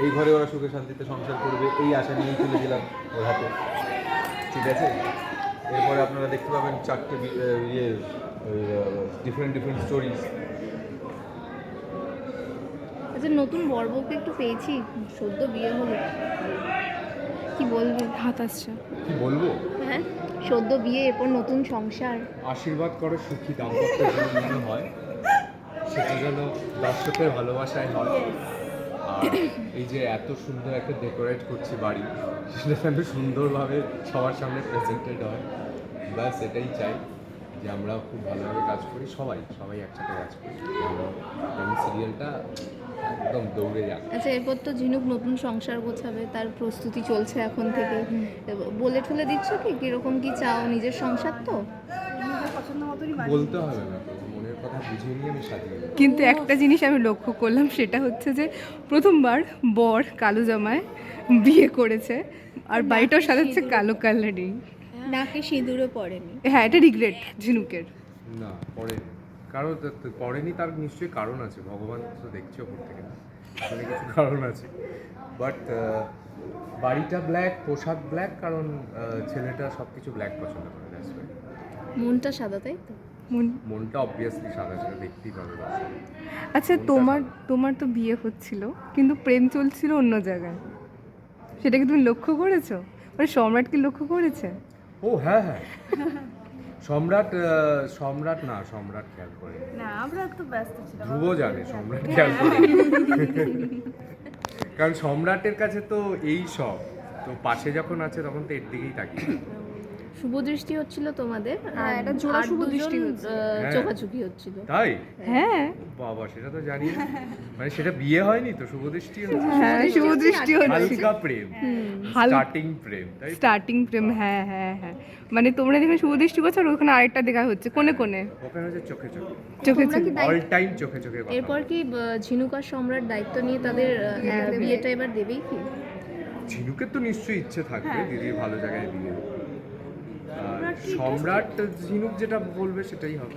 এই ঘরে ওরা সুখে শান্তিতে সংসার করবে, এই আশা নিয়েই তুলে দিলাম ওর হাতে। ঠিক আছে, এরপরে আপনারা দেখতে পাবেন চারটে ডিফারেন্ট ডিফারেন্ট স্টোরিজ। আচ্ছা, নতুন বরবউকে একটু পেয়েছি, সদ্য বিয়ে হলো, কি বলবি? হাত আসছে। কি বলবো? হ্যাঁ, সদ্য বিয়ে, এরপর নতুন সংসার। আশীর্বাদ করে সুখী দাম্পত্য জীবন যেন হয়, সেটা যেন দর্শকের ভালোবাসায় হয়। আর এই যে এত সুন্দর একটা ডেকোরেট করছি বাড়ি, সেটা যেন সুন্দরভাবে সবার সামনে প্রেজেন্টেড হয়। ব্যাস এটাই চাই, যে আমরা খুব ভালোভাবে কাজ করি, সবাই একসাথে কাজ করি, এবং সিরিয়ালটা একদম দৌড়ে যাক। আচ্ছা, এরপর তো ঝিনুক নতুন সংসার গোছাবে, তার প্রস্তুতি চলছে এখন থেকে। বলে ঠলে দিচ্ছ কি কিরকম কি চাও? নিজের সংসার তো বলতে হবে না, তো মনের কথা বুঝিয়ে নিয়ে আমি সাজিয়ে দেবো। কিন্তু একটা জিনিস আমি লক্ষ্য করলাম, সেটা হচ্ছে যে প্রথমবার বর কালো জামায় বিয়ে করেছে, আর বাড়িটাও সাজাচ্ছে কালো কালারই। নাকে সিঁদুরও পড়েনি। হ্যাঁ, এটা রিগ্রেট ঝিনুকের। না, পড়েনি, কারণ পড়েনি তার নিশ্চয়ই কারণ আছে, ভগবান তো দেখছে ওপর থেকে, না মানে কিছু কারণ আছে। বাট বাড়িটা ব্ল্যাক, পোশাক ব্ল্যাক, কারণ ছেলেটা সব কিছু ব্ল্যাক পছন্দ করে। মনটা সাদা, তাই তো? মনটা অবভিয়াসলি সাদা, সেটা দেখতেই পাবে। আচ্ছা, তোমার তো বিয়ে হচ্ছিল, কিন্তু প্রেম চলছিল অন্য জায়গায়, সেটা কি তুমি লক্ষ্য করেছো? মানে সম্রাট কি লক্ষ্য করেছে? ও হ্যাঁ হ্যাঁ, সম্রাট খেয়াল করে না, আমরা তো ব্যস্ত ছিলাম। ধ্রুব জানে, সম্রাট খেয়াল করে। কারণ সম্রাটের কাছে তো এই সব, তো পাশে যখন আছে তখন তো এর দিকেই তাকিয়ে। শুভ দৃষ্টি হচ্ছিল তোমাদের, হ্যাঁ, এটা জোড়া শুভ দৃষ্টি হচ্ছে। হ্যাঁ। চোখাচুকি হচ্ছিল। তাই হ্যাঁ বাবা, সেটা তো জানি না। মানে সেটা বিয়ে হয়নি তো, শুভদৃষ্টি হচ্ছে, হ্যাঁ, শুভ দৃষ্টি হচ্ছে। হালকা প্রেম, স্টার্টিং প্রেম, তাই স্টার্টিং প্রেম, হ্যাঁ হ্যাঁ হ্যাঁ। মানে তোমরা যেখানে শুভ দৃষ্টি করছো, আর ওখানে আরেকটা দেখা হচ্ছে কোনে কোনে, ওখানে হচ্ছে চোখে চোখে, চোখে তোমরা কি চোখে। অল টাইম চোখে চোখে কথা। এরপর কি ঝিনুক আর সম্রাট দায়িত্ব নিয়ে তাদের বিয়েটা এবার দেবেই কি? ঝিনুকের তো নিশ্চয়ই ইচ্ছে থাকবে হ্যাঁ। দিদির ভালো জায়গায় বিয়ে। আর সম্রাট ঝিনুক যেটা বলবে সেটাই হবে।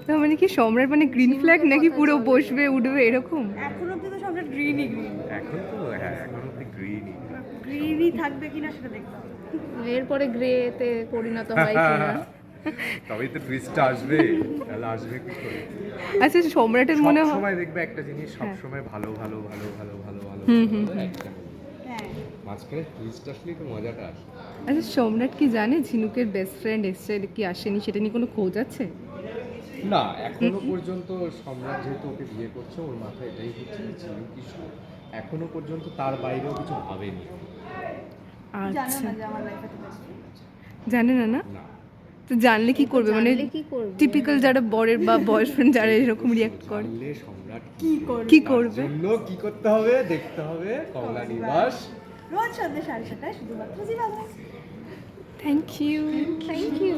তো মানে কি সম্রাট মানে গ্রিন ফ্ল্যাগ নাকি পুরো বসবে উঠবে এরকম? এখন অব্দি তো সবটা গ্রিনই গ্রিন। এখন তো হ্যাঁ, এখন অব্দি গ্রিনই। গ্রিনই থাকবে কিনা সেটা দেখতে হবে। এরপরে গ্রেতে পরিণত হয় কিনা। তবেই তো টুইস্টটা আসবে, তাহলে আসবে কি করে? আচ্ছা, সম্রাটের মনে হয় সময় দেখবে একটা জিনিস, সব সময় ভালো ভালো ভালো ভালো ভালো ভালো একটা হবে। হ্যাঁ, মাঝখানে টুইস্ট আসলেই তো মজাটা আসে। আচ্ছা, সম্রাট কি জানে ঝিনুকের বেস্ট ফ্রেন্ড এসছে কি আসেনি, সেটা নিয়ে কোনো খোঁজ আছে? না, এখনো পর্যন্ত সম্রাট যেহেতু ওকে বিয়ে করছে, ওর মাথায় এটাই হচ্ছে যে ঝিনুক কি এখনো পর্যন্ত তার বাইরেও কিছু ভাবেনি। জানো আচ্ছা, না যে আমার লাইফে তো বেস্ট ফ্রেন্ড আছে। জানে না না? না, তো জানলে কি করবে? মানে জানলে কি করবে? টিপিক্যাল যারা বরের বা বয়ফ্রেন্ড যারা এরকম রিয়াক্ট করে, জানলে সম্রাট কি করবে? কি তার করবে? জন্য কি করতে হবে দেখতে হবে কমলা নিবাস। রোজ সন্ধ্যে 7:30টায় শুধুমাত্র জি বাংলায়। Thank you. Thank you.